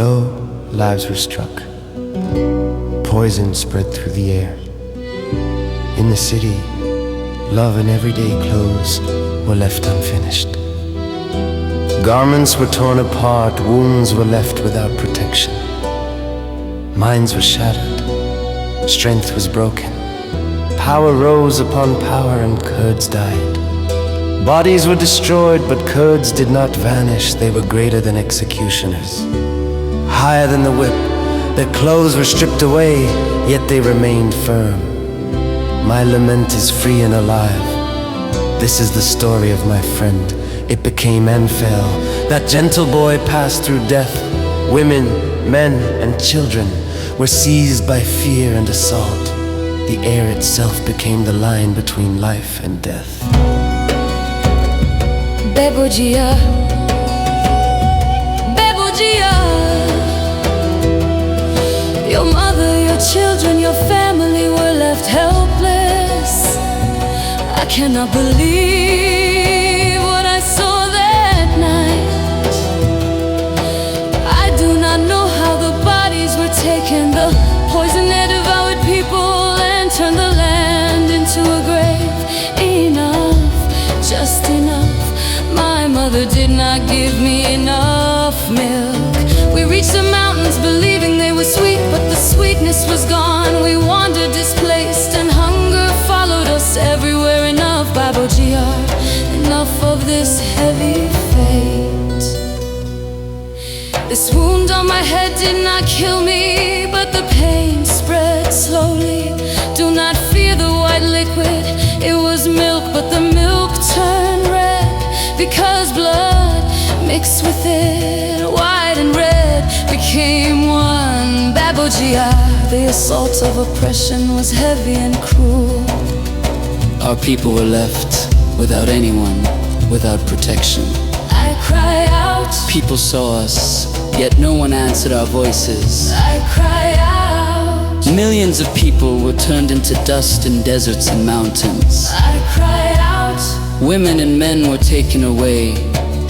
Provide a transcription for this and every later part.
Lo, lives were struck. Poison spread through the air. In the city, love and everyday clothes were left unfinished. Garments were torn apart, wounds were left without protection. Minds were shattered, strength was broken. Power rose upon power and Kurds died. Bodies were destroyed, but Kurds did not vanish. They were greater than executioners. Higher than the whip, their clothes were stripped away, yet they remained firm. My lament is free and alive. This is the story of my friend. It became and fell. That gentle boy passed through death. Women, men, and children were seized by fear and assault. The air itself became the line between life and death. Babo Jiyar, Babo Jiyar. Your mother, your children, your family were left helpless. I cannot believe what I saw that night. I do not know how the bodies were taken. The poison that devoured people and turned the land into a grave. Enough, just enough. My mother did not give me enough milk. We reached the mountains believing they were sweet, but the sweetness was gone. We wandered displaced and hunger followed us everywhere. Enough, Babo Jiyar, enough of this heavy fate. This wound on my head did not kill me, but the pain spread slowly. Do not fear the white liquid, it was milk, but the milk turned red. Because blood mixed with it, white and red became one. Babo Jiyar, the assault of oppression was heavy and cruel. Our people were left without anyone, without protection. I cry out. People saw us, yet no one answered our voices. I cry out. Millions of people were turned into dust in deserts and mountains. I cry out. Women and men were taken away,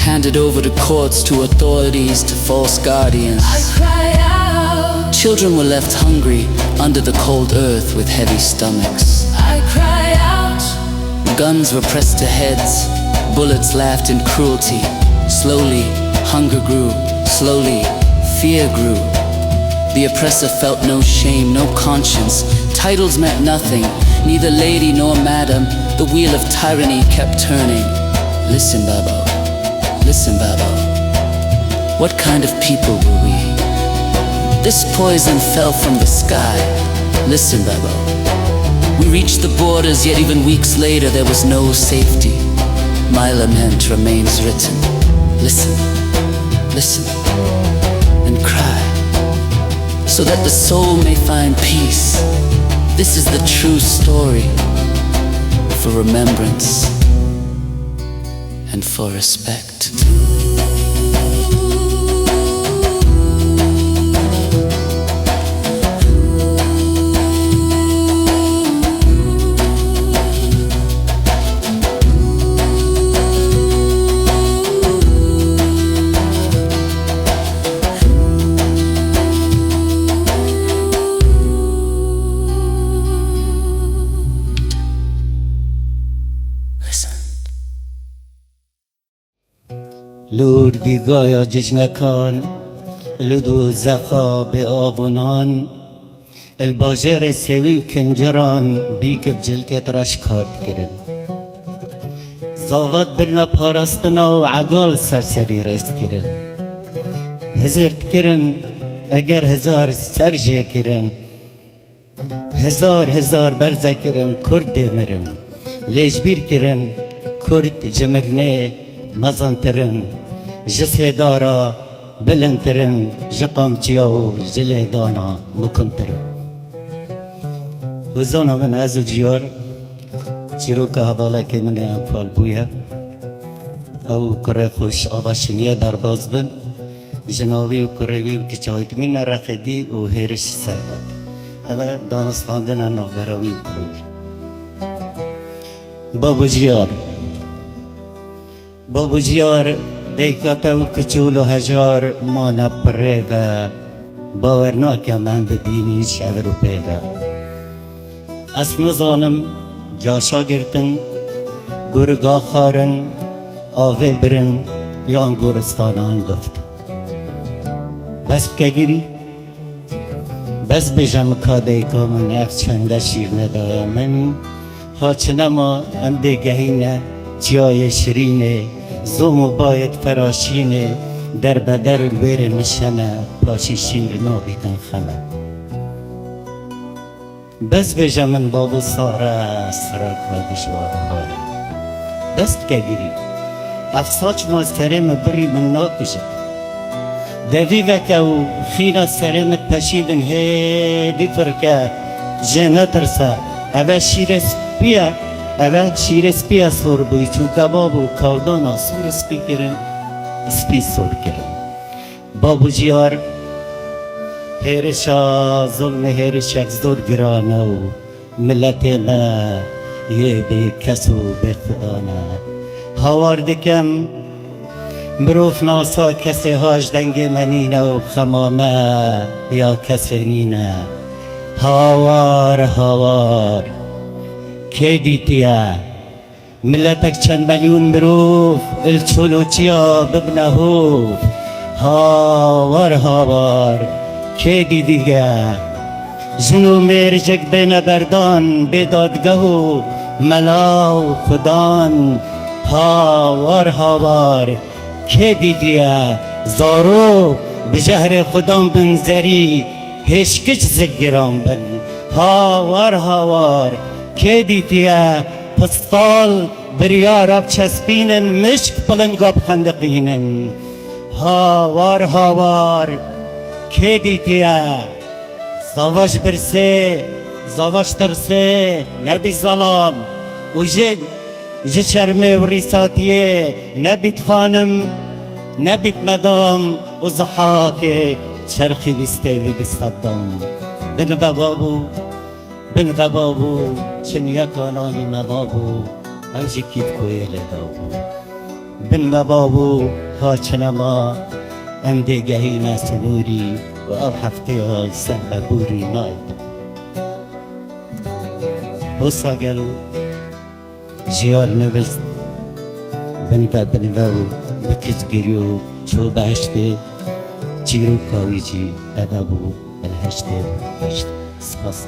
handed over to courts, to authorities, to false guardians. I cry out. Children were left hungry under the cold earth with heavy stomachs. I cry out. Guns were pressed to heads, bullets laughed in cruelty. Slowly, hunger grew. Slowly, fear grew. The oppressor felt no shame, no conscience. Titles meant nothing, neither lady nor madam. The wheel of tyranny kept turning. Listen, Babo. Listen, Babo. What kind of people were we? This poison fell from the sky. Listen, Babo. We reached the borders, yet even weeks later there was no safety. My lament remains written. Listen, listen, and cry, so that the soul may find peace. This is the true story, for remembrance and for respect. لور بیگایا جشنکان لدو زخا به آبونان الباجر سوی کنجران بیکب جلکت رشکات کرن زاوت برنا پارستنا و عقال سرسری رست کرن هزرت کرن اگر هزار سرجه کرن هزار برزه کرن کرد مرن لیجبیر کرن کرد جمرنه مزانترن جسدارا بلندترن جقامچیا و جلهدانا مکنترن وزانا من از جیار چیروکا hevalekî من انفال بویا او کره خوش آباشنیه در باز بن جناوی و کرهوی و کچایت من رخدی و هرش سرد اما دانستاندن نوبراوی بروی بابو جیار دیکاتا و کچول و هجار مانا پریده باور ناکم من بدینی شعر و پیدا از نظانم جاشا گرتن گرگا خارن آوه برن یان گورستانان گفت بس بگیری بس بجم کاده که من اف چنده شیر ندارم من خاچنما ام بگهینه چیای شرینه زومو باید فراشینه در بدر بیر مشنه پاشی شیر نابیدن خمه بس بجم من بابو ساره سرک و دشوار خاره بس بگیری اف ساچ مازترم بری من ناکشه دوی وکو خینا سرمت پشیدن هیدی فرکه جنه ترسه اوه شیر سپیه اوه شیر سپیه سور بوی چون کباب و کودانا سور سپی کرن سپی سور کرن بابو جیار هیرشا ظلم هیرشک زور گرانه و ملت نه یه به کسو به خدا نه هاوار دکم مروف ناسا کسی هاش دنگ منینه و خمامه یا کسی نینه هاوار هاوار که دیتیه ملتک چند میلیون مروف الچولو چیا ببنه هوف هاوار هاوار که دیدیگه جنو مرجک بین بردان بدادگه و ملاو خدان هاوار هاوار که دیدیه زارو به جهر خدام بنزری هیچ کچ زگرام بن هاوار هاوار که دیدیه پستال بریارب چسبینن مشک پلنگاب خندقینن هاوار هاوار که دیدیه زواج برسه زواج ترسه نبی ظلام و جه چرمه و ریساتیه نبید خانم نبید مدام و زحاکه چرخی بسته و بستدام بن بابو چنیا کانانی مبابو انجی کیت کویل دابو بن بابو ها چنما ام دیگهی نسنوری و اب هفته های سنبه بوری نای بسا گلو جیار نوست بنیبا بکز گریو چو بهشته چیروکاوی جی ادبو الهشته بهشته سپاس